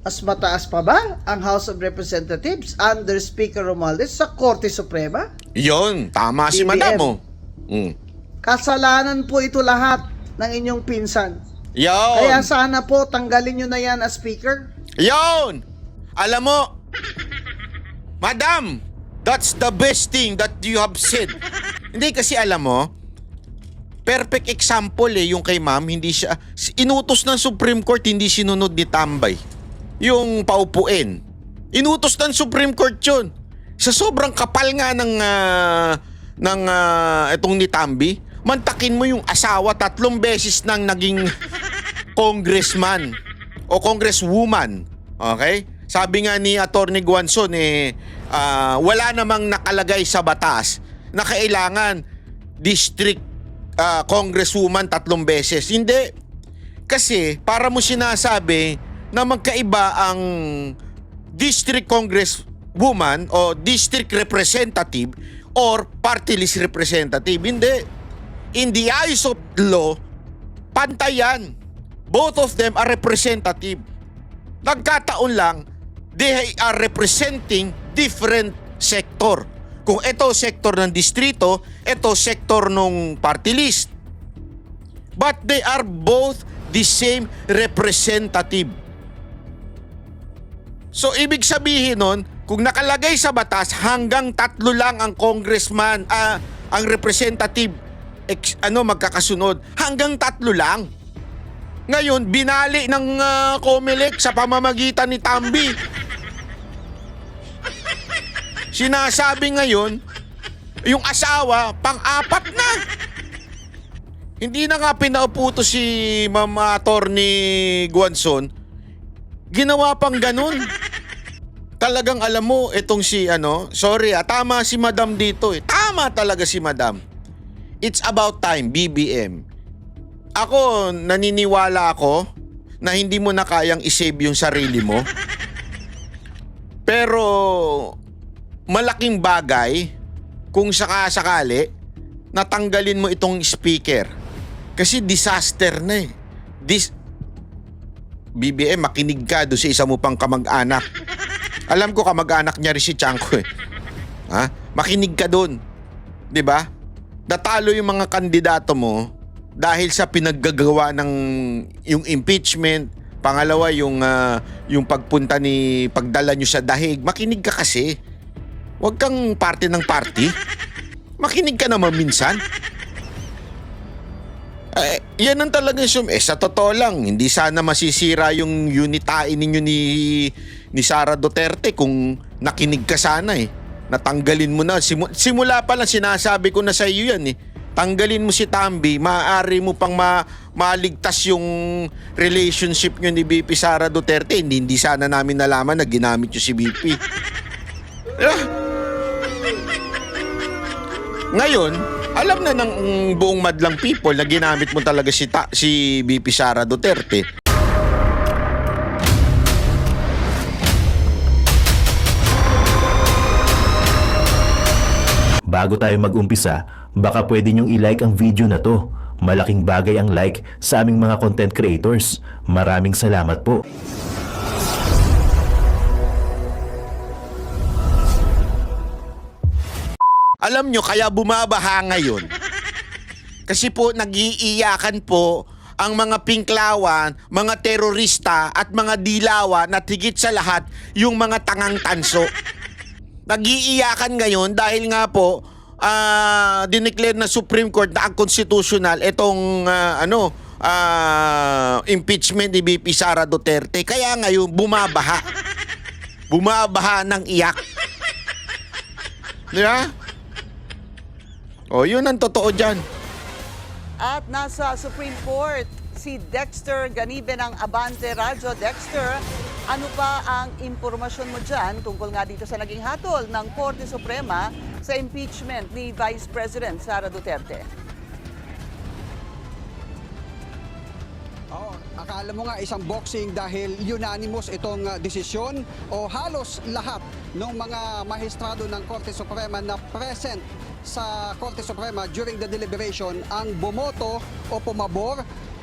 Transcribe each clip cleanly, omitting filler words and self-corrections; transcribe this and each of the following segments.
Mas mataas pa ba ang House of Representatives under Speaker Romualdez sa Korte Suprema? Yon, tama si BBM. Madam mo. Kasalanan po ito lahat ng inyong pinsan. Yon. Kaya sana po tanggalin nyo na yan as Speaker. Yon. Alam mo, Madam, that's the best thing that you have said. Hindi kasi alam mo, perfect example yung kay Ma'am, hindi siya inutos ng Supreme Court, hindi sinunod ni Tambay. Yung paupuin. Inutos ng Supreme Court 'yun. Sa sobrang kapal nga ng itong ni Tambi, mantakin mo yung asawa 3 beses nang naging congressman o congresswoman. Okay? Sabi nga ni Attorney Guanzon wala namang nakalagay sa batas na kailangan district congresswoman 3 beses. Hindi. Kasi para mo sinasabi na magkaiba ang district congresswoman o district representative or party list representative. Hindi. In the eyes of law, pantay yan. Both of them are representative. Nagkataon lang, they are representing different sector. Kung ito sektor ng distrito, ito sektor ng party list. But they are both the same representative. So ibig sabihin nun, kung nakalagay sa batas hanggang 3 lang ang congressman, ang representative magkakasunod, hanggang 3 lang. Ngayon binali ng COMELEC sa pamamagitan ni Tambi. Sinasabi ngayon, yung asawa pang-4 na. Hindi na nga pinaupo to si Mama Attorney Guanzon. Ginawa pang ganun. Talagang alam mo, itong si sorry tama si Madam dito Tama talaga si Madam. It's about time, BBM. Ako, naniniwala ako na hindi mo na kayang isave yung sarili mo. Pero, malaking bagay kung sakasakali natanggalin mo itong speaker. Kasi disaster na BBM, makinig ka doon sa isa mo pang kamag-anak. Alam ko kamag-anak niya rin si Chanko Makinig ka doon. 'Di ba? Natalo yung mga kandidato mo dahil sa pinaggagawa ng yung impeachment. Pangalawa, yung pagdala nyo sa dahig. Makinig ka kasi. Huwag kang parte ng party. Makinig ka naman minsan. Yan ang talagang sa totoo lang, hindi sana masisira yung unitain ninyo ni Sara Duterte kung nakinig ka sana Natanggalin mo na. Simula pa lang sinasabi ko na sa iyo yan Tanggalin mo si Tambi, maaari mo pang maligtas yung relationship nyo ni BP Sara Duterte. Hindi sana namin nalaman na ginamit nyo si BP. Ngayon, alam na ng buong madlang people na ginamit mo talaga si BP Sara Duterte. Bago tayo mag-umpisa, baka pwede nyong i-like ang video na to. Malaking bagay ang like sa aming mga content creators. Maraming salamat po. Alam nyo, kaya bumabaha ngayon. Kasi po, nag-iiyakan po ang mga pinklawan, mga terorista at mga dilawan at higit sa lahat, yung mga tangang tanso. Nag-iiyakan ngayon dahil nga po, dineclare na Supreme Court na unconstitutional itong impeachment ni BP Sara Duterte. Kaya ngayon, bumabaha. Bumabaha ng iyak. Di ba? Yun ang totoo dyan. At nasa Supreme Court, si Dexter Ganibe ng Abante Radyo. Dexter, ano pa ang impormasyon mo dyan tungkol nga dito sa naging hatol ng Korte Suprema sa impeachment ni Vice President Sara Duterte? Akala mo nga isang boxing dahil unanimous itong desisyon o halos lahat ng mga maestrado ng Korte Suprema na present sa Korte Suprema during the deliberation ang bumoto o pumabor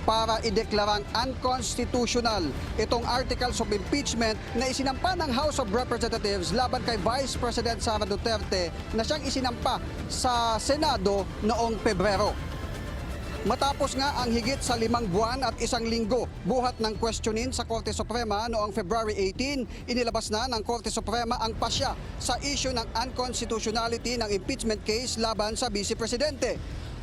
para ideklarang unconstitutional itong articles of impeachment na isinampa ng House of Representatives laban kay Vice President Sara Duterte na siyang isinampa sa Senado noong Pebrero. Matapos nga ang higit sa 5 buwan at 1 linggo buhat ng questionin sa Korte Suprema noong February 18, inilabas na ng Korte Suprema ang pasya sa issue ng unconstitutionality ng impeachment case laban sa Vice Presidente.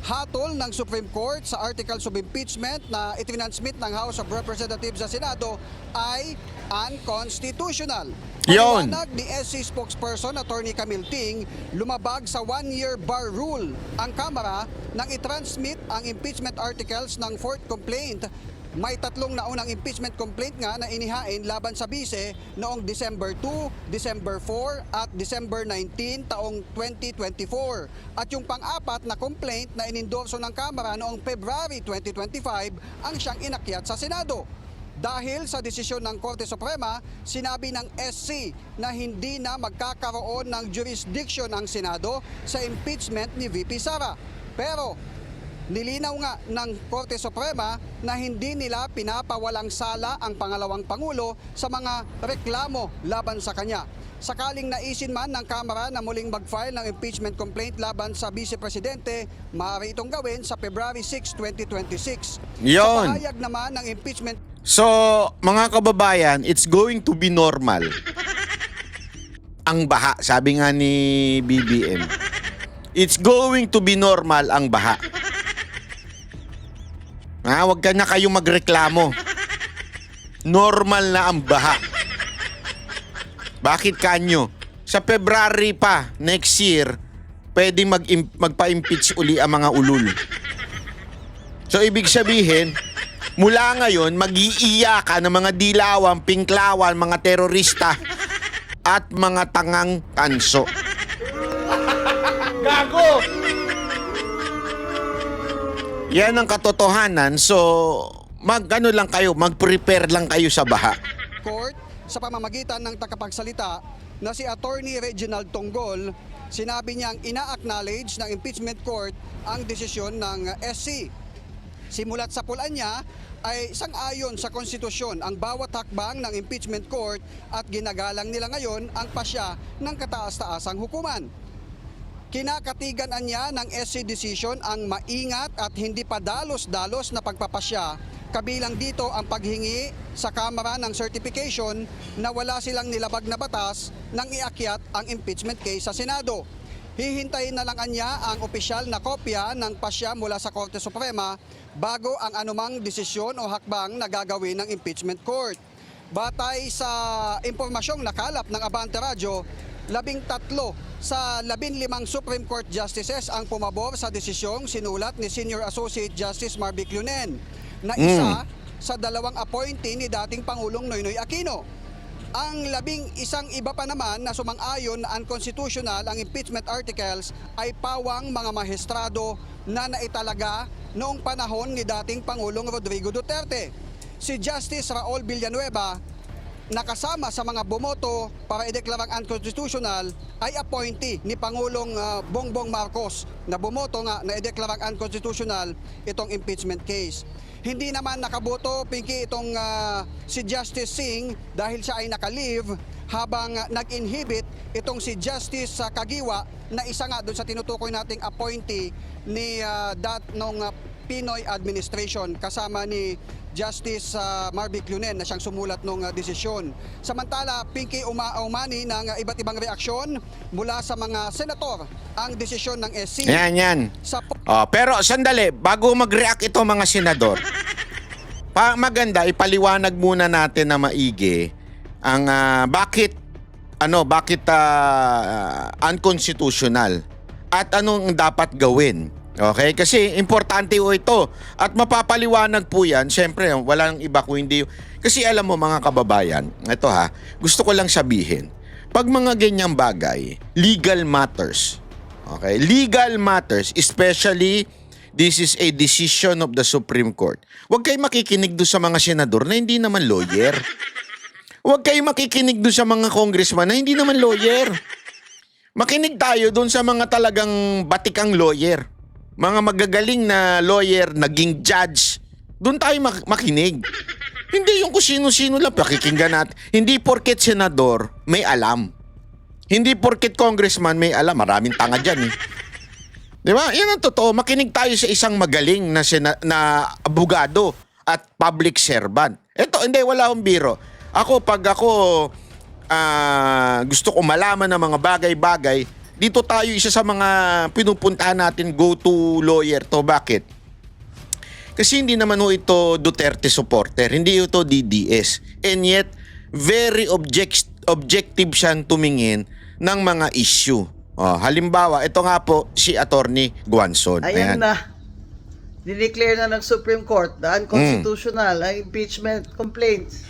Hatol ng Supreme Court sa articles of impeachment na itinansmit ng House of Representatives sa Senado ay unconstitutional. Yon. Paliwanag ni SC spokesperson Attorney Camille Ting, lumabag sa 1-year bar rule ang Kamara nang itransmit ang impeachment articles ng 4th complaint. May 3 naunang impeachment complaint nga na inihain laban sa bise noong December 2, December 4 at December 19 taong 2024. At yung pang-apat na complaint na inendorso ng Kamara noong February 2025 ang siyang inakyat sa Senado. Dahil sa desisyon ng Korte Suprema, sinabi ng SC na hindi na magkakaroon ng jurisdiction ang Senado sa impeachment ni VP Sara. Pero nilinaw nga ng Korte Suprema na hindi nila pinapawalang sala ang pangalawang Pangulo sa mga reklamo laban sa kanya. Sakaling naisin man ng Kamara na muling mag-file ng impeachment complaint laban sa Vice Presidente, maaari itong gawin sa February 6, 2026. Yon. Sa pahayag naman ng impeachment. So, mga kababayan, it's going to be normal. Ang baha, sabi nga ni BBM. It's going to be normal ang baha. Huwag ka na kayong magreklamo. Normal na ang baha. Bakit kanyo? Sa February pa, next year, pwedeng magpa-impeach uli ang mga ulul. So, ibig sabihin, mula ngayon, mag-iiyakan ng mga dilawan, pinklawan, mga terorista, at mga tangang tanso. Gago! Yan ang katotohanan. So, mag-prepare lang kayo sa baha. Court sa pamamagitan ng tagapagsalita na si Attorney Reginald Tonggol, sinabi niyang ina-acknowledge ng impeachment court ang desisyon ng SC. Simulat sa pulaan niya ay sang-ayon sa konstitusyon ang bawat hakbang ng impeachment court at ginagalang nila ngayon ang pasya ng kataas-taasang hukuman. Kinakatigan niya ng SC decision ang maingat at hindi padalos-dalos na pagpapasya. Kabilang dito ang paghingi sa Kamara ng certification na wala silang nilabag na batas nang iakyat ang impeachment case sa Senado. Hihintayin na lang niya ang opisyal na kopya ng pasya mula sa Korte Suprema bago ang anumang desisyon o hakbang na gagawin ng impeachment court. Batay sa impormasyong nakalap ng Abante Radio, 13 sa 15 Supreme Court Justices ang pumabor sa desisyong sinulat ni Senior Associate Justice Marvic Lunen na isa sa 2 appointee ni dating Pangulong Noynoy Aquino. Ang 11 iba pa naman na sumang-ayon na unconstitutional ang impeachment articles ay pawang mga maestrado na naitalaga noong panahon ni dating Pangulong Rodrigo Duterte. Si Justice Raul Villanueva, nakasama sa mga bumoto para ideklarang unconstitutional, ay appointee ni Pangulong Bongbong Marcos na bumoto nga na ideklarang unconstitutional itong impeachment case. Hindi naman nakaboto, Pinky, itong si Justice Singh dahil siya ay naka-leave habang nag-inhibit itong si Justice Kagiwa na isa nga doon sa tinutukoy nating appointee ni nung Pinoy administration kasama ni Justice Marvic Lunen na siyang sumulat ng desisyon. Samantala, Pinky, umani ng iba't ibang reaksyon mula sa mga senator ang desisyon ng SC. Yan. Pero sandali, bago mag-react ito mga senador, maganda ipaliwanag muna natin na maigi ang bakit unconstitutional at anong dapat gawin. Okay? Kasi importante po ito. At mapapaliwanag po yan. Siyempre, walang iba kung hindi. Kasi alam mo mga kababayan, ito gusto ko lang sabihin. Pag mga ganyang bagay, legal matters. Okay? Legal matters, especially this is a decision of the Supreme Court. Huwag kayo makikinig doon sa mga senador na hindi naman lawyer. Huwag kayo makikinig doon sa mga congressman na hindi naman lawyer. Makinig tayo doon sa mga talagang batikang lawyer. Mga magagaling na lawyer, naging judge, Doon tayo makinig. Hindi yung kung sino-sino lang pakikinggan natin. Hindi porket senador may alam. Hindi porket congressman may alam. Maraming tanga dyan eh. Di ba? Yan ang totoo. Makinig tayo sa isang magaling na abogado at public servant. Ito, hindi, wala akong biro. Pag ako gusto ko malaman ng mga bagay-bagay, dito tayo isa sa mga pinupuntahan natin go-to lawyer to. Bakit? Kasi hindi naman ho ito Duterte supporter, hindi ito DDS. And yet, very objective siyang tumingin ng mga issue. Halimbawa, ito nga po si Attorney Guanzon. Ayan na. Dineclare na ng Supreme Court na unconstitutional ang impeachment complaints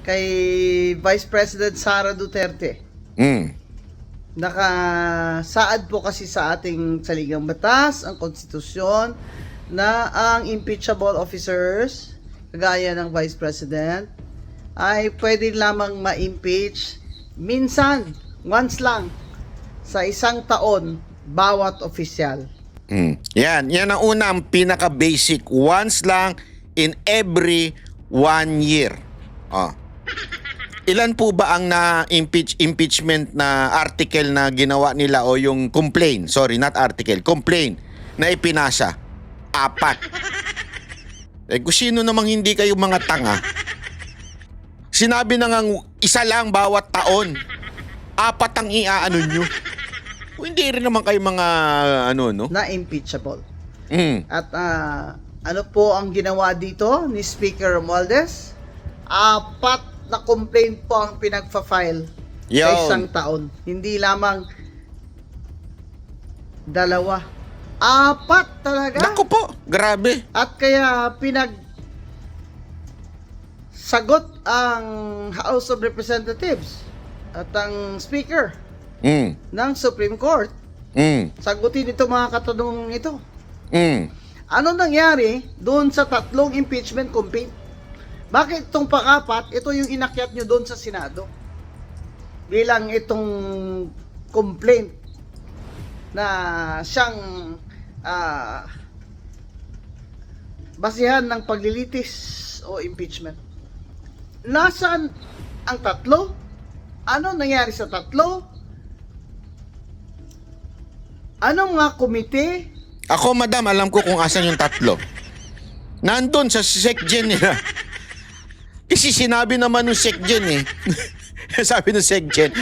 kay Vice President Sara Duterte. Nakasaad po kasi sa ating saligang batas, ang konstitusyon, na ang impeachable officers, kagaya ng Vice President, ay pwede lamang ma-impeach minsan, once lang, sa isang taon, bawat opisyal. Yan ang unang pinaka-basic. Once lang in every 1 year. Ilan po ba ang impeachment na article na ginawa nila o yung complaint? Sorry, not article. Complaint na ipinasa. 4. Kung sino namang hindi kayo mga tanga, sinabi na nga isa lang bawat taon. 4 ang iaano nyo. Hindi rin naman kayo mga no? Na impeachable. At ano po ang ginawa dito ni Speaker Romualdez? 4 na complaint po ang pinagfa-file sa isang taon. Hindi lamang 2. 4 talaga. Naku po, grabe. At kaya sagot ang House of Representatives at ang Speaker ng Supreme Court. Sagutin ito mga katanungan ito. Ano nangyari doon sa 3 impeachment complaint? Bakit itong pang-4, ito yung inakyat nyo doon sa Senado? Bilang itong complaint na siyang basihan ng paglilitis o impeachment. Nasaan ang 3? Ano nangyari sa 3? Anong mga komite? Ako, madam, alam ko kung asan yung 3. Nandun sa SecGen nila. Kasi sinabi naman ng SecGen eh. Sabi ng SecGen,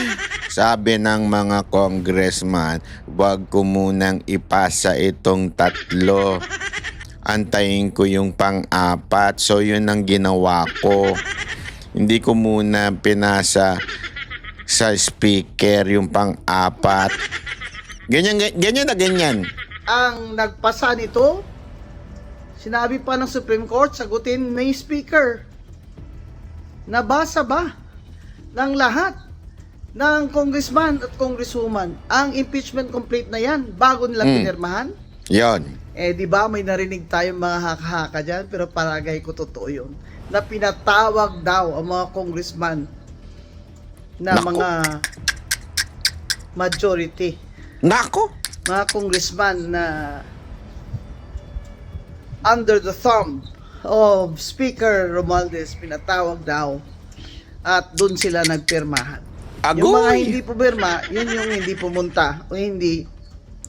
sabi ng mga congressman, wag ko munang ipasa itong 3. Antayin ko yung pang-4. So yun ang ginawa ko. Hindi ko muna pinasa sa speaker yung pang-4. Ganyan na ganyan. Ang nagpasa nito, sinabi pa ng Supreme Court, sagutin ni Speaker. Nabasa ba ng lahat ng congressman at congresswoman ang impeachment complaint na yan bago nila pinirmahan? Yon. Di ba may narinig tayong mga haka-haka dyan, pero palagay ko totoo yun, na pinatawag daw ang mga congressman na Naku. mga majority. Nako. Mga congressman na under the thumb of Speaker Romualdez, pinatawag daw at doon sila nagpirmahan. Yung mga hindi pumirma, yun yung hindi pumunta o hindi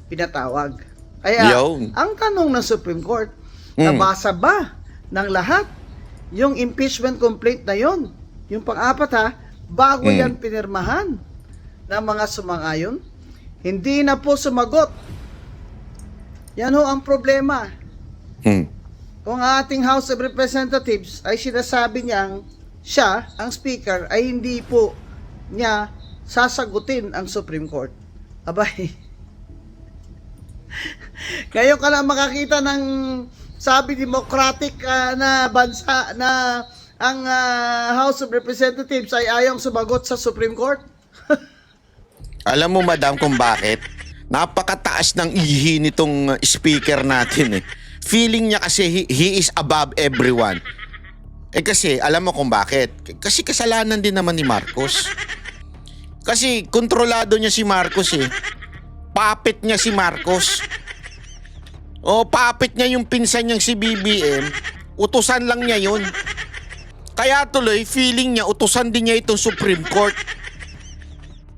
pinatawag. Kaya ang tanong ng Supreme Court, nabasa ba ng lahat yung impeachment complaint na yun? Yung pang-4 bago yan pinirmahan ng mga sumang-ayon? Hindi na po sumagot. Yan ho ang problema. Kung ating House of Representatives ay sinasabi niyang siya, ang Speaker, ay hindi po niya sasagutin ang Supreme Court. Abay, ngayon ka lang makakita ng sabi democratic na bansa na ang House of Representatives ay ayong sumagot sa Supreme Court. Alam mo, madam, kung bakit? Napakataas ng ihi nitong speaker natin eh. Feeling niya kasi he is above everyone. Kasi alam mo kung bakit? Kasi kasalanan din naman ni Marcos. Kasi kontrolado niya si Marcos eh. Puppet niya si Marcos. O puppet niya yung pinsan niyang si BBM, utusan lang niya yun. Kaya tuloy, feeling niya, utusan din niya itong Supreme Court.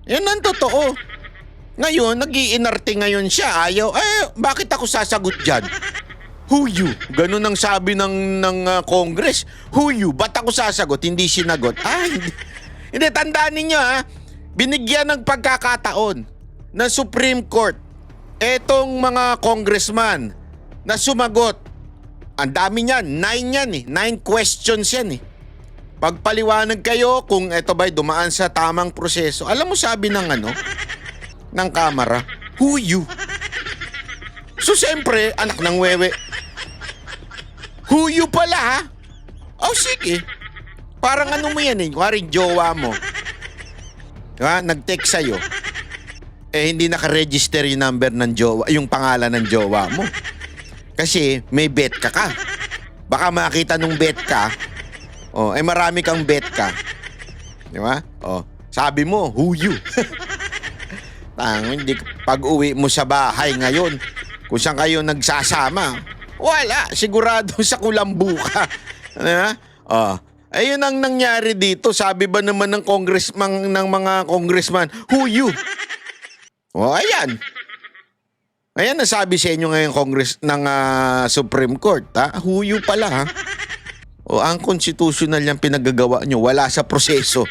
Yan ang totoo. Ngayon, nag-iinarte ngayon siya. Ayaw, bakit ako sasagot dyan? Who you? Ganun ang sabi ng Congress. Who you? Ba't ako sasagot? Hindi sinagot. Hindi. Hindi, tandaan ninyo binigyan ng pagkakataon ng Supreme Court etong mga congressman na sumagot. Ang dami niyan, 9 yan 9 questions yan Pagpaliwanag kayo kung ito ba'y dumaan sa tamang proseso. Alam mo sabi ng ng Kamara, who you? So siyempre, anak ng wewe, who you pala Oh sige. Parang mo yan kuwaring jowa mo. Nag-text sa'yo. Hindi naka-register yung number ng jowa, yung pangalan ng jowa mo. Kasi may bet ka. Baka makita nung bet ka, marami kang bet ka. Di ba? Sabi mo, who you? Hindi, pag-uwi mo sa bahay ngayon, kung saan kayo nagsasama, wala, sigurado sa kulambu ka. Di ba? Ayun ang nangyari dito. Sabi ba naman ng mga congressman, who you? Ayan. Ayan nasabi sa inyo ngayon Congress ng Supreme Court, Who you pala, ang constitutional yung pinagagawa nyo, wala sa proseso.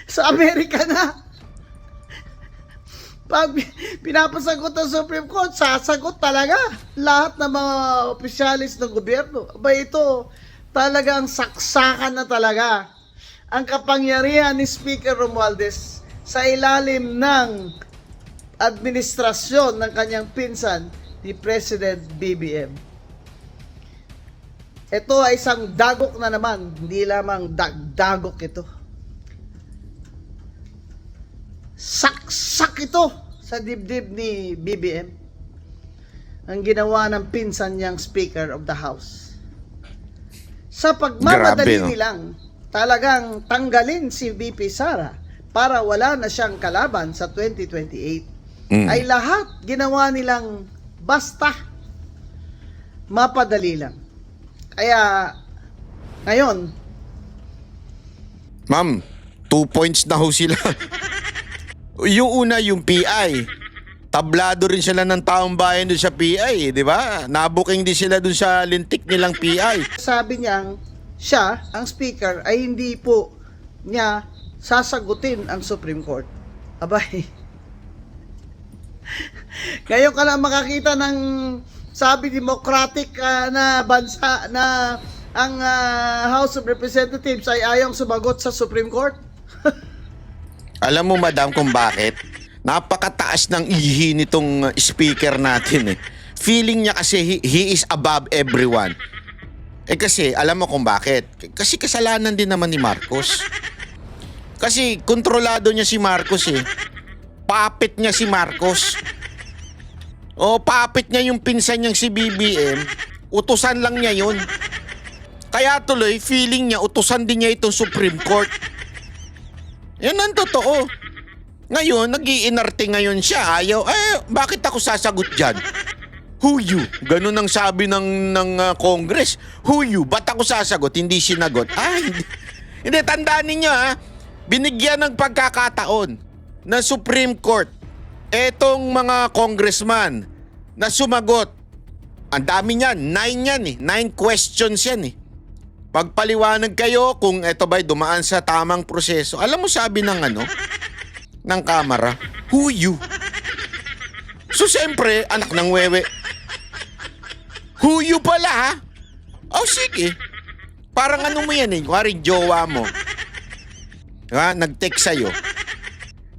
Sa Amerika na. Pag pinapasagot ng Supreme Court, sasagot talaga lahat ng mga opisyalis ng gobyerno. Ito talagang saksakan na talaga ang kapangyarihan ni Speaker Romualdez sa ilalim ng administrasyon ng kanyang pinsan, ni President BBM. Ito ay isang dagok na naman, hindi lamang dagok ito. Saksak ito sa dibdib ni BBM ang ginawa ng pinsan niyang Speaker of the House. Sa pagmamadali nilang talagang tanggalin si VP Sara para wala na siyang kalaban sa 2028, ay lahat ginawa nilang basta mapadali lang. Kaya ngayon, Ma'am, 2 points na ho sila. Yung una, yung PI. Tablado rin sila ng taong bayan doon sa PI, di ba? Nabuking din sila doon sa lintik nilang PI. sabi niyang siya, ang speaker, ay hindi po niya sasagutin ang Supreme Court. Abay. Ngayon ka lang makakita ng sabi democratic na bansa na ang House of Representatives ay ayong sumagot sa Supreme Court. Alam mo, madam, kung bakit? Napakataas ng ihi nitong speaker natin Feeling niya kasi he is above everyone. Kasi, alam mo kung bakit? Kasi kasalanan din naman ni Marcos. Kasi kontrolado niya si Marcos Puppet niya si Marcos. Puppet niya yung pinsan niyang si BBM. Utusan lang niya yun. Kaya tuloy, feeling niya, utusan din niya itong Supreme Court. Yan ang totoo. Ngayon, nag-iinarte ngayon siya. Ayaw, bakit ako sasagot dyan? Who you? Ganun ang sabi ng Congress. Who you? Ba't ako sasagot? Hindi sinagot. Hindi. Hindi, tandaan ninyo binigyan ng pagkakataon ng Supreme Court etong mga congressman na sumagot. Ang dami niyan, 9 yan 9 questions yan Pagpaliwanag kayo kung ito ba'y dumaan sa tamang proseso. Alam mo sabi ng ng Kamara, who you? So siyempre, anak ng wewe, who you pala sige. Parang mo yan kuwaring jowa mo. Nag-text sa'yo.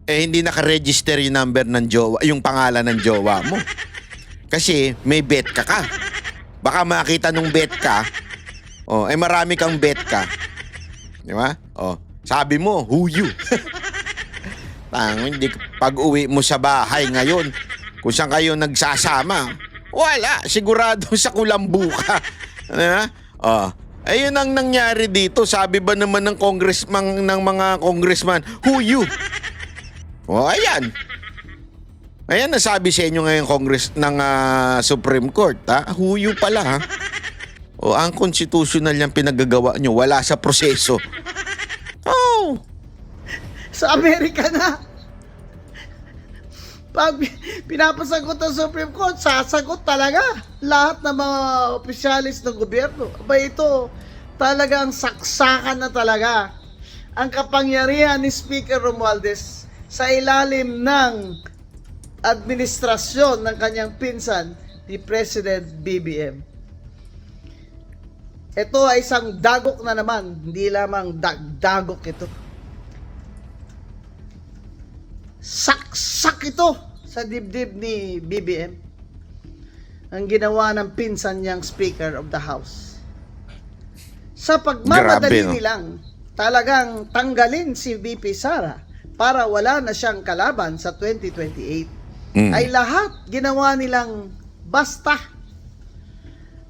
Hindi naka-register yung number ng jowa, yung pangalan ng jowa mo. Kasi may bet ka. Baka makita nung bet ka, marami kang bet ka. Di ba? Sabi mo, who you? Hindi, pag-uwi mo sa bahay ngayon, kung saan kayo nagsasama, wala, sigurado sa kulambu ka. Di ba? Ayun ang nangyari dito. Sabi ba naman ng mga congressman, who you? Ayan. Ayan, nasabi sa inyo ngayon Congress ng Supreme Court, ha? Huyo pala, ha? O ang constitutional niyang pinagagawa nyo, wala sa proseso. Oh! Sa Amerika na. Pag pinapasagot ng Supreme Court, sasagot talaga lahat ng mga opisyalis ng gobyerno. Aba, ito talagang saksakan na talaga ang kapangyarihan ni Speaker Romualdez sa ilalim ng administrasyon ng kanyang pinsan, ni President BBM. Ito ay isang dagok na naman, hindi lamang dagok ito. Saksak ito sa dibdib ni BBM ang ginawa ng pinsan niyang Speaker of the House. Sa pagmamadali Grabe, no? nilang talagang tanggalin si VP Sara para wala na siyang kalaban sa 2028, ay lahat ginawa nilang basta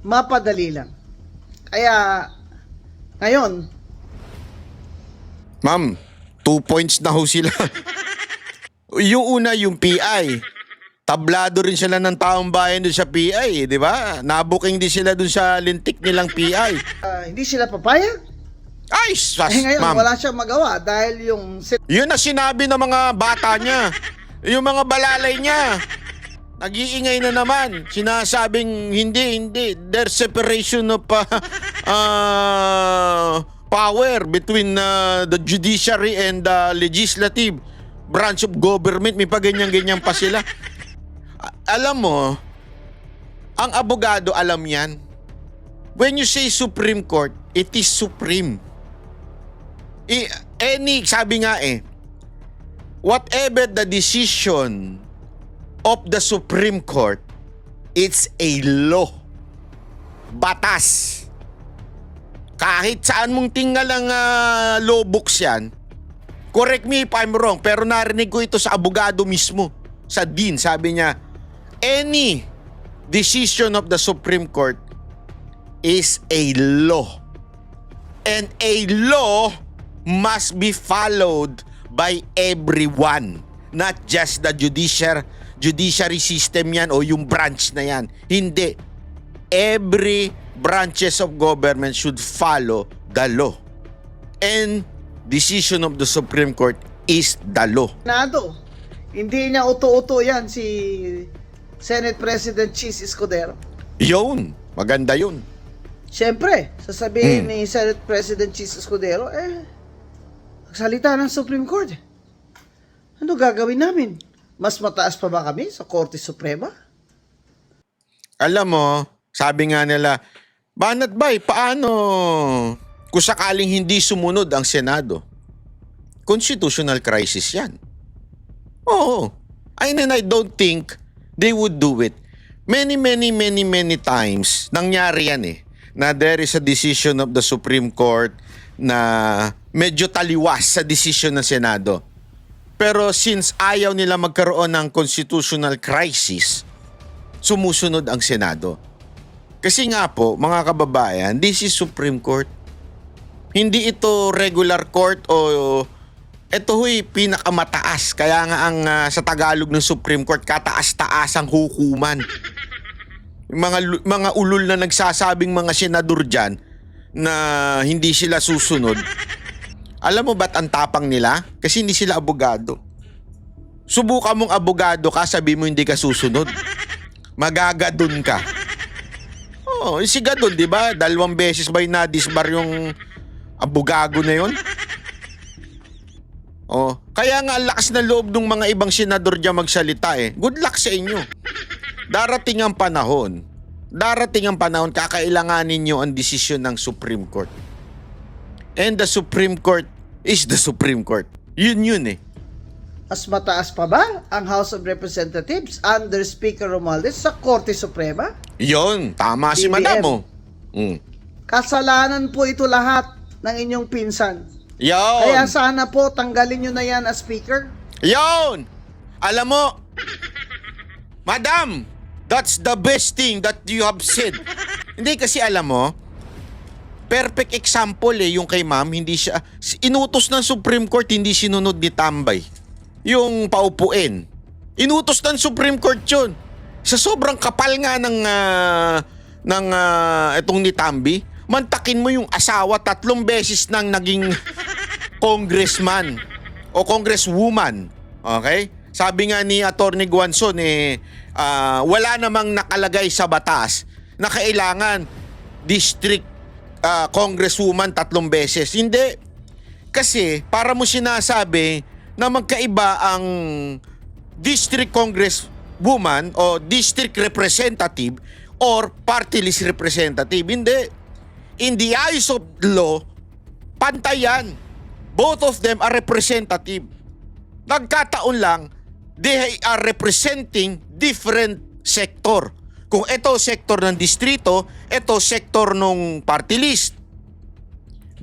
mapadali lang. Kaya ngayon, Ma'am, 2 points na ho sila. Yung una, yung PI. Tablado rin sila ng taong bayan doon sa PI, di ba? Nabuking din sila doon sa lintik nilang PI. hindi sila papayag. Ay, sas, Ngayon, ma'am. wala siyang magawa dahil yung Yun na sinabi ng mga bata niya. Yung mga balalay niya. Nag-iingay na naman. Sinasabing hindi. There's separation of power between the judiciary and the legislative branch of government. May paganyan-ganyan pa sila. Alam mo, ang abogado alam yan. When you say Supreme Court, it is supreme. Sabi nga whatever the decision of the Supreme Court, it's a law. Batas. Kahit saan mong tinggal ang law books yan, correct me if I'm wrong, pero narinig ko ito sa abogado mismo, sa dean, sabi niya, any decision of the Supreme Court is a law. And a law must be followed by everyone. Not just the judiciary system yan o yung branch na yan. Hindi. Every branches of government should follow the law. And decision of the Supreme Court is the law. Senado. Hindi niya uto-uto yan si Senate President Chis Escudero. Yun. Maganda yun. Siyempre, sasabihin ni Senate President Chis Escudero, magsalita ng Supreme Court. Ano gagawin namin? Mas mataas pa ba kami sa Korte Suprema? Alam mo, sabi nga nila, Banat Bay, paano kung sakaling hindi sumunod ang Senado? Constitutional crisis yan. Oo. And I don't think they would do it. Many times, nangyari yan na there is a decision of the Supreme Court na medyo taliwas sa decision ng Senado. Pero since ayaw nila magkaroon ng constitutional crisis, sumusunod ang Senado. Kasi nga po, mga kababayan, this is Supreme Court. Hindi ito regular court o ito huy pinakamataas. Kaya nga ang sa Tagalog ng Supreme Court, kataas-taas ang hukuman. Mga ulol na nagsasabing mga senador dyan na hindi sila susunod. Alam mo ba't ang tapang nila? Kasi hindi sila abogado. Subukan mong abogado ka, sabi mo hindi ka susunod. Magagadun ka. Oh, si Gadon, di ba? 2 beses ba na-disbar yung abogado na yon? Oh, kaya nga lakas na loob ng mga ibang senador dyan magsalita Good luck sa inyo. Darating ang panahon, kakailanganin nyo ang desisyon ng Supreme Court. And the Supreme Court is the Supreme Court. Yun Mas mataas pa ba ang House of Representatives under Speaker Romualdez sa Korte Suprema? Yun, tama si BBM. Madam mo. Kasalanan po ito lahat ng inyong pinsan. Yun. Kaya sana po tanggalin nyo na yan as Speaker. Yun! Alam mo, Madam, that's the best thing that you have said. Hindi kasi alam mo, perfect example yung kay ma'am, hindi siya, inutos ng Supreme Court, hindi sinunod ni Tambay. Yung paupuin. Inutos ng Supreme Court yun. Sa sobrang kapal nga ng itong ni Tambi, mantakin mo yung asawa 3 beses nang naging congressman o congresswoman. Okay? Sabi nga ni Atty. Guanzon, wala namang nakalagay sa batas na kailangan district congresswoman 3 beses. Hindi. Kasi para mo sinasabi na magkaiba ang district congresswoman o district representative or party list representative. Hindi. In the eyes of law, pantay yan. Both of them are representative. Nagkataon lang, they are representing different sector. Kung ito sektor ng distrito, ito sektor ng party list.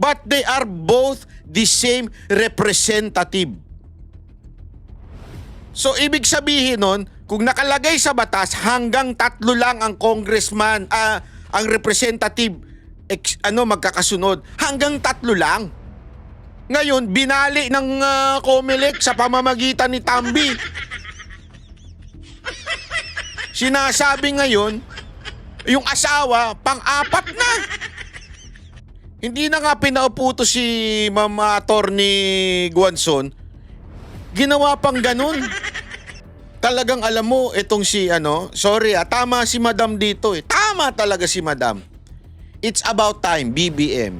But they are both the same representative. So ibig sabihin nun, kung nakalagay sa batas hanggang 3 lang ang congressman, ang representative magkakasunod, hanggang 3 lang. Ngayon binali ng COMELEC sa pamamagitan ni Tambi. Sinasabi ngayon, yung asawa pang-4 na. Hindi na nga pinauputo si Ma'am Atty. Guanzon, ginawa pang ganun. Talagang alam mo, itong si sorry tama si Madam dito eh. Tama talaga si Madam. It's about time, BBM.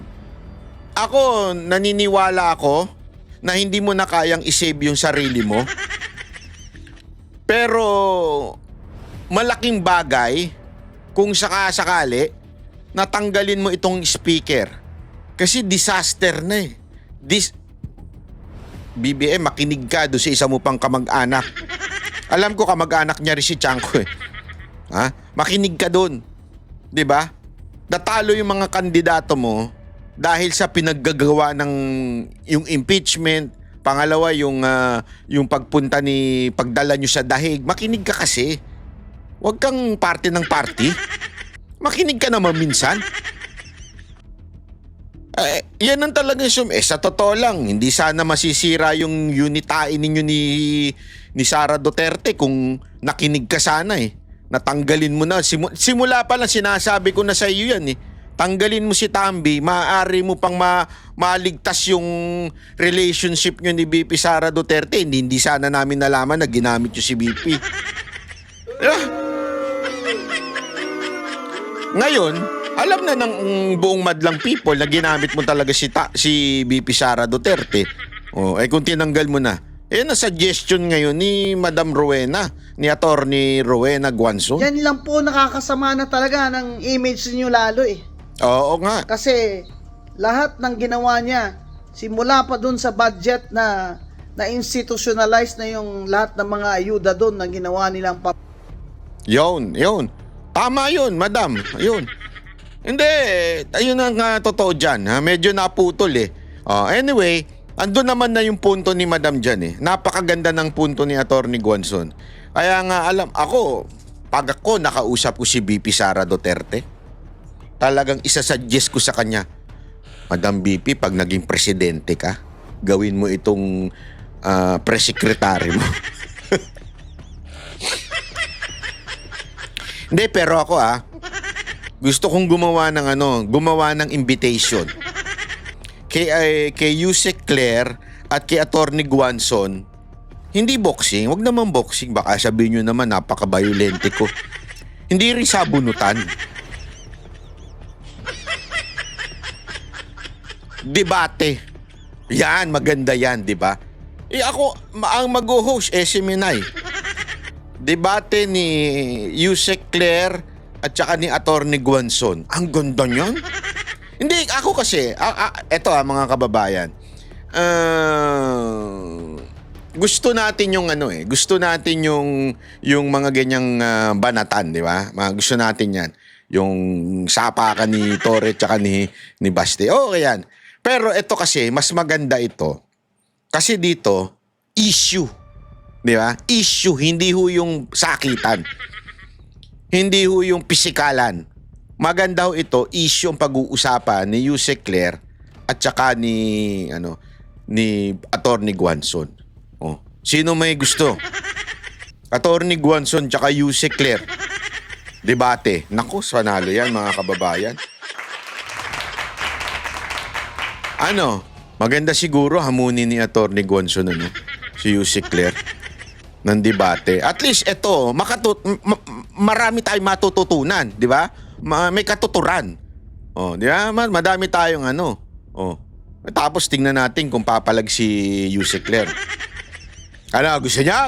Ako, naniniwala ako na hindi mo na kayang isave yung sarili mo. Pero, malaking bagay kung sakasakali natanggalin mo itong speaker. Kasi disaster na eh. BBM, makinig ka doon sa isa mo pang kamag-anak. Alam ko kamag-anak niya rin si Chanko eh. Ha? Makinig ka doon. 'Di ba? Natalo yung mga kandidato mo dahil sa pinaggagawa ng yung impeachment, pangalawa yung pagpunta pagdala nyo sa dahig. Makinig ka kasi. Huwag kang parte ng party. Makinig ka naman minsan. Yan ang talagang sa totoo lang, hindi sana masisira yung unitain ninyo ni Sara Duterte kung nakinig ka sana eh. Natanggalin mo na. Simula pa lang sinasabi ko na sa iyo yan eh. Tanggalin mo si Tambi, maaari mo pang maligtas yung relationship nyo ni BP Sara Duterte. Hindi sana namin nalaman na ginamit nyo si BP. Ngayon, alam na ng buong madlang people na ginamit mo talaga si BP Sara Duterte. Kung tinanggal mo na. Na suggestion ngayon ni Madam Rowena, ni Atty. Rowena Guanzon. Yan lang po nakakasama na talaga ng image niyo lalo eh. Oo nga. Kasi lahat ng ginawa niya, simula pa dun sa budget na institutionalize na yung lahat ng mga ayuda dun na ginawa nilang Yun. Tama yun, Madam. Yun. Hindi, ayun ang totoo dyan. Medyo naputol eh. Anyway, andun naman na yung punto ni Madam dyan eh. Napakaganda ng punto ni Atty. Guanzon. Kaya nga pag ako nakausap ko si BP Sara Duterte, talagang isasuggest ko sa kanya, Madam BP, pag naging presidente ka, gawin mo itong press secretary mo. Hindi, pero ako gusto kong gumawa ng invitation kay Yusek Claire at kay Atty. Guanzon. Hindi boxing, wag naman boxing, baka sabihin nyo naman napaka-violente ko. Hindi rin sabunutan. Debate. Yan, maganda yan, di ba? Ako, ang mag-host, si Minay. Debate ni Yusek Claire at saka ni Atty. Guanzon. Ang ganda niyan. Hindi, ako kasi, eto mga kababayan, gusto natin yung gusto natin yung mga ganyang banatan, di ba? Gusto natin yan. Yung sapakan ni Torre at saka ni Baste. Okay yan. Pero ito kasi, mas maganda ito. Kasi dito, issue. Di ba? Issue, hindi ho yung sakitan. Hindi ho yung pisikalan. Maganda ho ito, issue ang pag-uusapan ni Yusek Claire at saka ni Atty. Guanzon. Sino may gusto? Attorney Guanzon tsaka Yuse Claire. Debate. Naku, panalo yan mga kababayan. Ano, maganda siguro hamunin ni Attorney Guanzon si Yuse Claire ng debate. At least ito, marami tayong matututunan, di ba? May katuturan. Oh, di ba? Madami tayong Oh. Tapos tingnan natin kung papalag si Yuse Claire. Ano, gusto niya?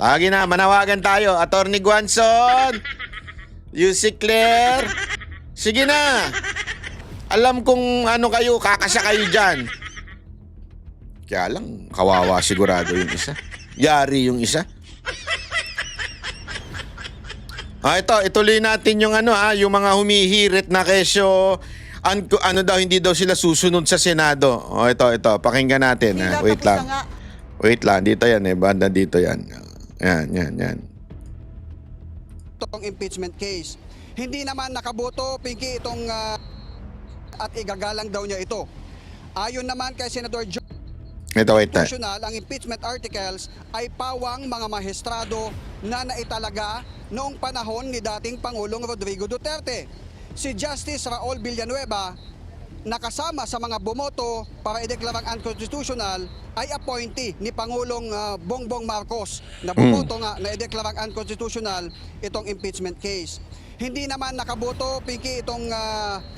Lagi na, manawagan tayo. Attorney Guanzon, Yuse Claire, sige na. Alam kong kayo, kakasa kayo dyan. Kaya lang, kawawa sigurado yung isa. Yari yung isa. Ito, ituloy natin yung yung mga humihirit na kesyo, hindi daw sila susunod sa Senado. Ito, pakinggan natin. Wait lang. Wait lang, dito yan banda dito yan. Yan. Itong impeachment case. Hindi naman nakaboto, Pinky, itong at igagalang daw niya ito. Ayon naman kay Senador Joe Wait. ang impeachment articles ay pawang mga maestrado na naitalaga noong panahon ni dating Pangulong Rodrigo Duterte. Si Justice Raul Villanueva, nakasama sa mga bumoto para ideklarang unconstitutional, ay appointee ni Pangulong Bongbong Marcos na bumoto nga na ideklarang unconstitutional itong impeachment case. Hindi naman nakaboto, Pinky, itong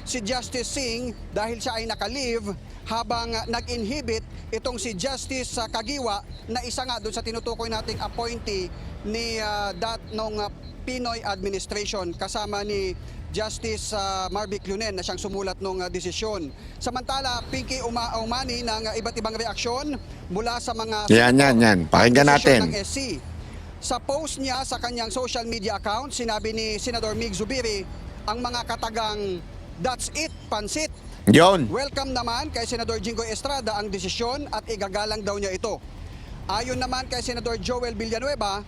si Justice Singh dahil siya ay naka-leave habang nag-inhibit itong si Justice Kagiwa na isa nga doon sa tinutukoy nating appointee ni nung Pinoy administration kasama ni Justice Marvic Lunen na siyang sumulat ng desisyon. Samantala, Pinky, umani ng iba't ibang reaksyon mula sa mga Yan. Pakinggan natin. ng SC. Sa post niya sa kanyang social media account, sinabi ni Senador Mig Zubiri ang mga katagang, "That's it, pansit." Yon. Welcome naman kay Senador Jinggoy Estrada ang desisyon at igagalang daw niya ito. Ayon naman kay Senador Joel Villanueva,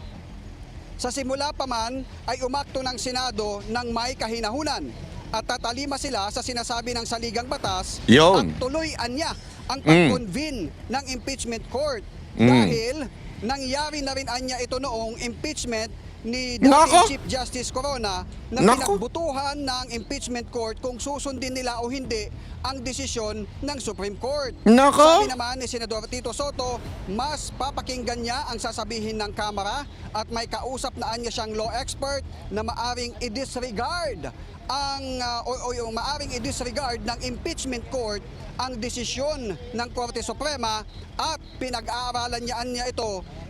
sa simula pa man ay umakto ng Senado ng may kahinahunan at tatalima sila sa sinasabi ng saligang batas Yon. at tuloy-an niya ang pag-convene ng impeachment court dahil nangyari na rin anya ito noong impeachment ni dating Chief Justice Corona na pinagbutuhan ng impeachment court kung susundin nila o hindi ang desisyon ng Supreme Court. Sabi naman ni Senador Tito Soto, mas papakinggan niya ang sasabihin ng Kamara at may kausap na anya siyang law expert na maaring i-disregard yung maaring i-disregard ng impeachment court ang desisyon ng Korte Suprema at pinag-aaralan niya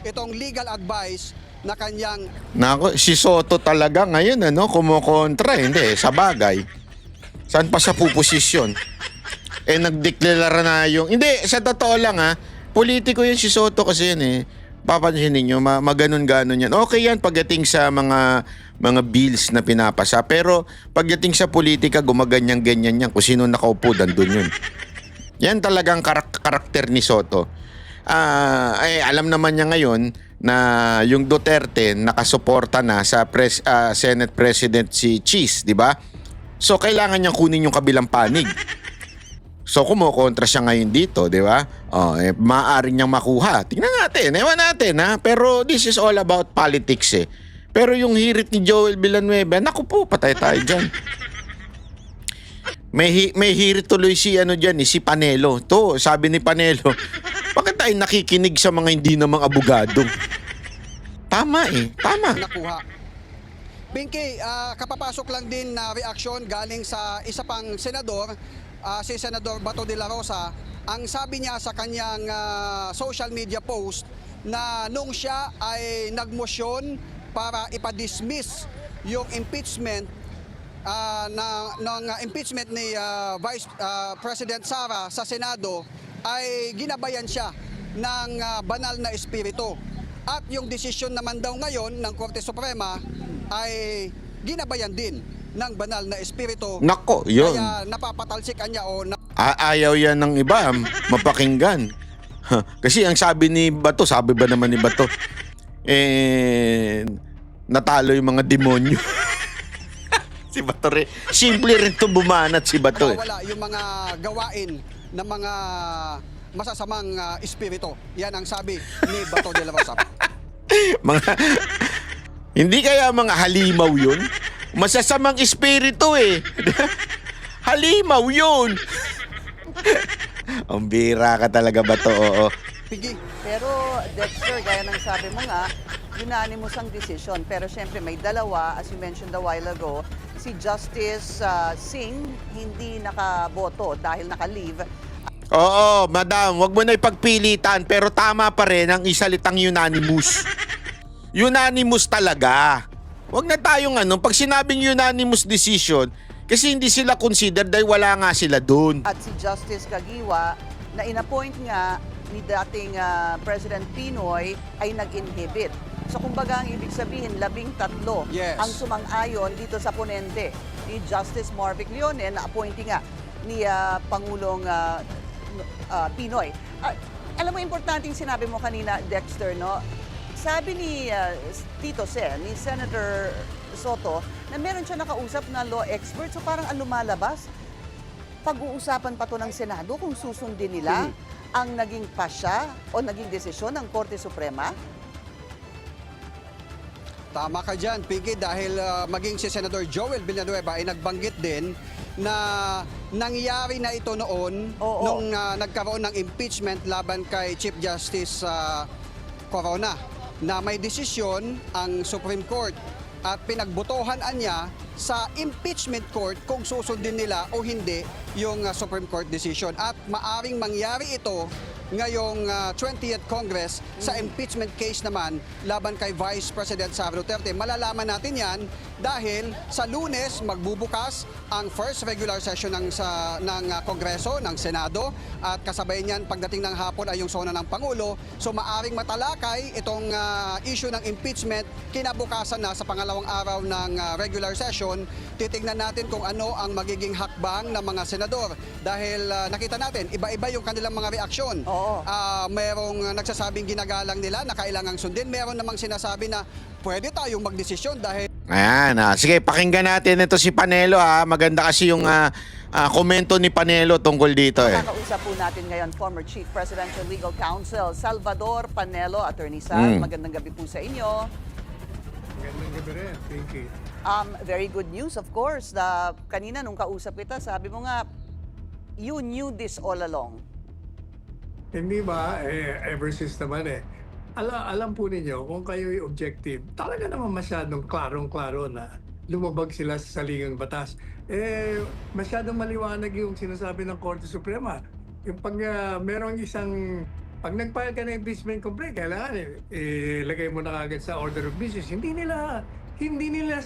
itong legal advice na kanyang... Si Soto talaga ngayon, kumukontra. Hindi, sa bagay. Saan pa siya puposisyon? Nagdeklara na yung... Hindi, sa totoo lang politiko yun si Soto kasi yun Papansin ninyo, maganon-ganon yan. Okay yan pagdating sa mga bills na pinapasa. Pero pagdating sa politika, gumaganyan-ganyan yan. Kung sino nakaupo, dandun yun. Yan talagang karakter ni Soto. Alam naman niya ngayon na yung Duterte nakasuporta na sa Senate President si Cheese, di ba? So kailangan niyang kunin yung kabilang panig. So kumukontra siya ngayon dito, di ba? Maaari niyang makuha. Tingnan natin, ewan natin Pero this is all about politics Pero yung hirit ni Joel Villanueva, naku po, patay tayo dyan. May hirit tuloy si si Panelo. To, sabi ni Panelo, bakit tayo nakikinig sa mga hindi namang abogado? Tama tama. Nakuha. Pinky, kapapasok lang din na reaksyon galing sa isa pang senador, si Senador Bato de la Rosa. Ang sabi niya sa kanyang social media post na nung siya ay nagmosyon para ipa-dismiss yung impeachment ng impeachment ni Vice President Sara sa Senado, ay ginabayan siya ng banal na espiritu. At yung desisyon naman daw ngayon ng Korte Suprema ay ginabayan din ng banal na espiritu. Nako, yun. Kaya napapatalsikan niya ayaw yan ng iba, mapakinggan. Kasi ang sabi ni Bato, sabi ba naman ni Bato, natalo yung mga demonyo. Si Bato rin. Simple rin to bumanat si Bato wala yung mga gawain ng mga masasamang espiritu. Yan ang sabi ni Bato de la Rosa. Mga, hindi kaya mga halimaw yun? Masasamang espiritu eh. Halimaw yun. Ang bira ka talaga ba to? Oo. Pigi. Pero Dexter, gaya ng sabi mo nga, unanimous ang decision. Pero syempre may dalawa, as you mentioned a while ago, si Justice Singh hindi nakaboto dahil naka-leave. Oo, madam, wag mo na ipagpilitan pero tama pa rin ang isalitang unanimous. Unanimous talaga. Wag na tayong pag sinabing unanimous decision, kasi hindi sila considered dahil wala nga sila doon. At si Justice Kagiwa, na inappoint nga ni dating President Pinoy, ay nag-inhibit. So kumbaga ang ibig sabihin, 13 Yes. ang sumang-ayon dito sa ponente ni Justice Marvic Leone na appointee nga ni Pangulong Pinoy. Alam mo, importante yung sinabi mo kanina, Dexter, no? Sabi ni Tito Sen, ni Senator Soto, na meron siya nakausap na law expert. So parang ang lumalabas, pag-uusapan pa to ng Senado kung susundin nila ang naging pasya o naging desisyon ng Korte Suprema. Tama ka dyan, Piggy, dahil maging si Senator Joel Villanueva ay nagbanggit din na nangyari na ito noon nung nagkaroon ng impeachment laban kay Chief Justice Corona, na may desisyon ang Supreme Court at pinagbotohan niya sa impeachment court kung susundin nila o hindi yung Supreme Court decision. At maaring mangyari ito ngayong 20th Congress sa impeachment case naman laban kay Vice President Sara Duterte. Malalaman natin yan dahil sa Lunes magbubukas ang first regular session ng Kongreso, ng Senado, at kasabay niyan pagdating ng hapon ay yung sona ng Pangulo. So maaring matalakay itong issue ng impeachment kinabukasan na sa pangalawang araw ng regular session. Titingnan natin kung ano ang magiging hakbang ng mga senador dahil nakita natin iba-iba yung kanilang mga reaksyon. Merong nagsasabing ginagalang nila na kailangang sundin. Meron namang sinasabi na pwede tayong magdesisyon dahil... Ayan, sige, pakinggan natin ito si Panelo ha. Maganda kasi yung komento ni Panelo tungkol dito eh. Kakausap po natin ngayon former Chief Presidential Legal Counsel Salvador Panelo. Attorney Sal, magandang gabi po sa inyo. Magandang gabi rin. Thank you. Very good news, of course. Kanina nung kausap kita, sabi mo nga, you knew this all along. Hindi ba, ever since naman alam po ninyo kung kayo'y objective, talaga naman masyadong klarong-klaro na lumabag sila sa saligang batas. Masyadong maliwanag yung sinasabi ng Korte Suprema. Yung pag nag-file ka ng impeachment complaint, kailangan ilagay mo na kagad sa order of business. Hindi nila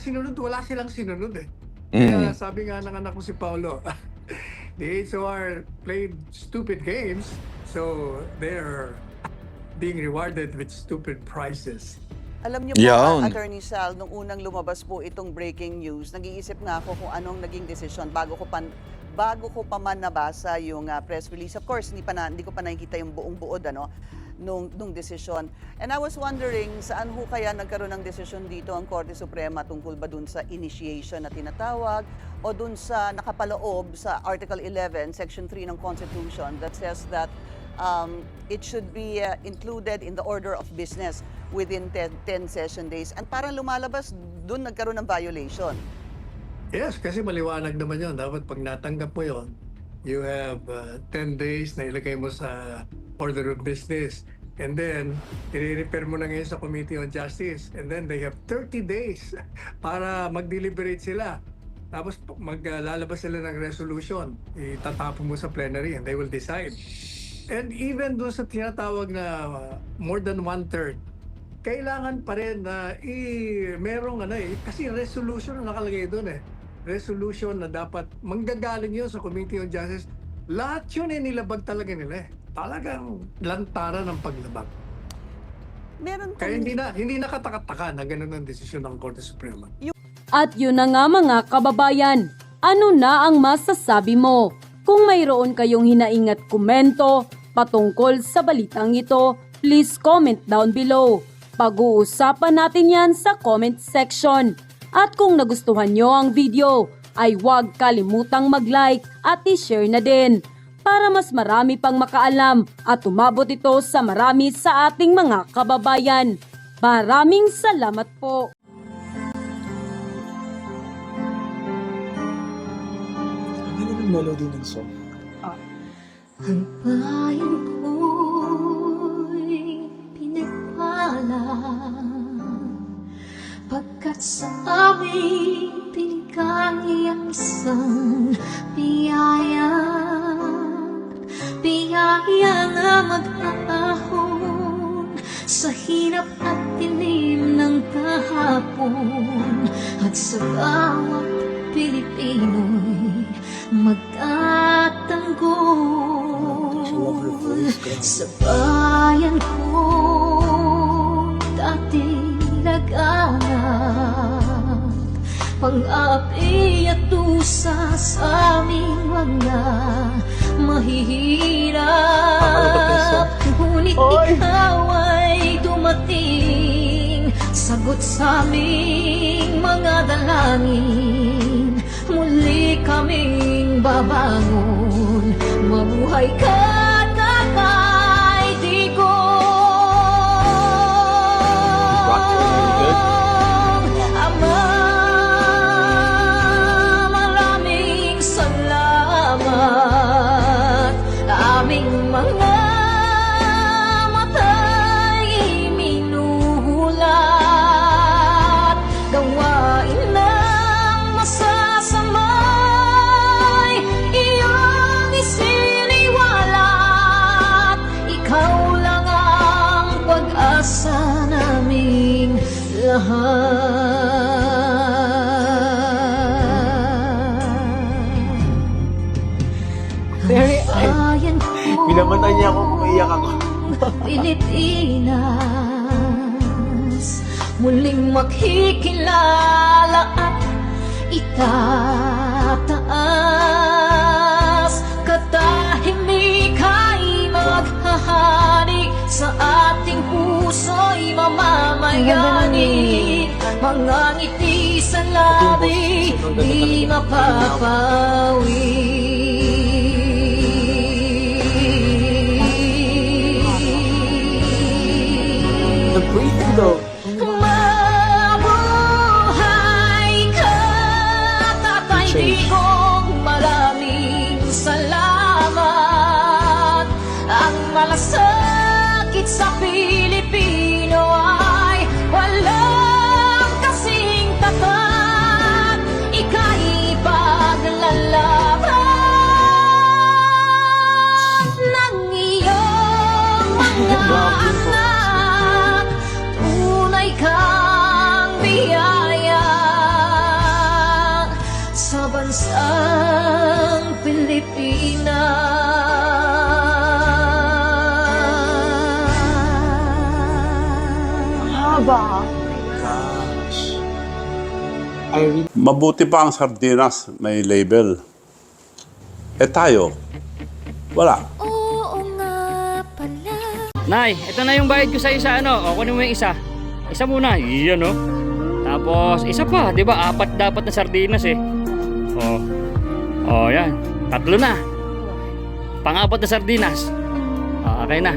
sinunod, wala silang sinunod eh. Kaya sabi nga ng anak ko si Paulo, the HOR played stupid games, so they're being rewarded with stupid prizes. Alam niyo po, Attorney Sal, nung unang lumabas po itong breaking news, nag-iisip nga ako kung anong naging desisyon bago ko pa man nabasa yung press release. Of course, hindi ko pa nakikita yung buong buod nung desisyon. And I was wondering, saan ho kaya nagkaroon ng desisyon dito ang Korte Suprema tungkol ba dun sa initiation na tinatawag o dun sa nakapaloob sa Article 11, Section 3 ng Constitution that says that it should be included in the order of business within 10 session days. And parang lumalabas, dun nagkaroon ng violation. Yes, kasi maliwanag naman yun. Dapat pag natanggap mo yun, you have 10 days na ilagay mo sa order of business. And then, i-refer mo na ngayon sa Committee on Justice. And then they have 30 days para mag-deliberate sila. Tapos maglalabas sila ng resolution. Itatapon mo sa plenary and they will decide. And even doon sa tinatawag na more than 1/3, kailangan pa rin na merong kasi resolution na nakalagay doon eh. Resolution na dapat manggagaling yun sa Committee on Justice. Lahat yun nilabag talaga nila eh. Talagang lantaran ng paglabag. Kaya hindi nakatakataka na ganun ang desisyon ng Korte Suprema. At yun na nga mga kababayan, ano na ang masasabi mo? Kung mayroon kayong hinaingat komento patungkol sa balitang ito, please comment down below. Pag-uusapan natin yan sa comment section. At kung nagustuhan nyo ang video, ay huwag kalimutang mag-like at i-share na din para mas marami pang makaalam at umabot ito sa marami sa ating mga kababayan. Maraming salamat po. Ang bayan ko'y pinagpala pagkat sa amin binigay ang isang biyaya. Biyaya nga mag-ahon sa hirap at dilim ng kahapon at sa bawat Pilipino'y magtatanggol sa bayan ko dati laganap pang-api at tusa sa aming mga mahihirap. Ngunit ikaw ay dumating, sagot sa aming mga dalangin. Muli kaming babangon, mabuhay ka Tatay Digong. Ama, maraming salamat. Aming mga mata'y minuhulat, gawain ng masasamay iyong isiniwalat. Ikaw lang ang pag-asa naming lahat. Binamatay niya ako, umiyak ako. Pilipinas, muling makikilala at itataas. Katahimik ay maghahari sa ating puso'y mamamayani. Mga ngiti sa labi, di mapapawi. Mabuhay ka, Tatay Digong, maraming salamat. Ang malasakit sa Pilipino ay walang kasing tapat. Ika'y paglalaban ng iyong mga anak. Tunay kang biyaya sa bansang Pilipinas. Mabuti pa ang sardinas, may label. Eh tayo, wala. Oo nga pala. Nay, ito na yung bayad ko sa isa, ano? O, kunin mo yung isa. Isa muna, iyan, no? Tapos, isa pa, di ba? 4 dapat na sardinas, eh. Yan. 3 na. Pang-4 na sardinas. Okay na.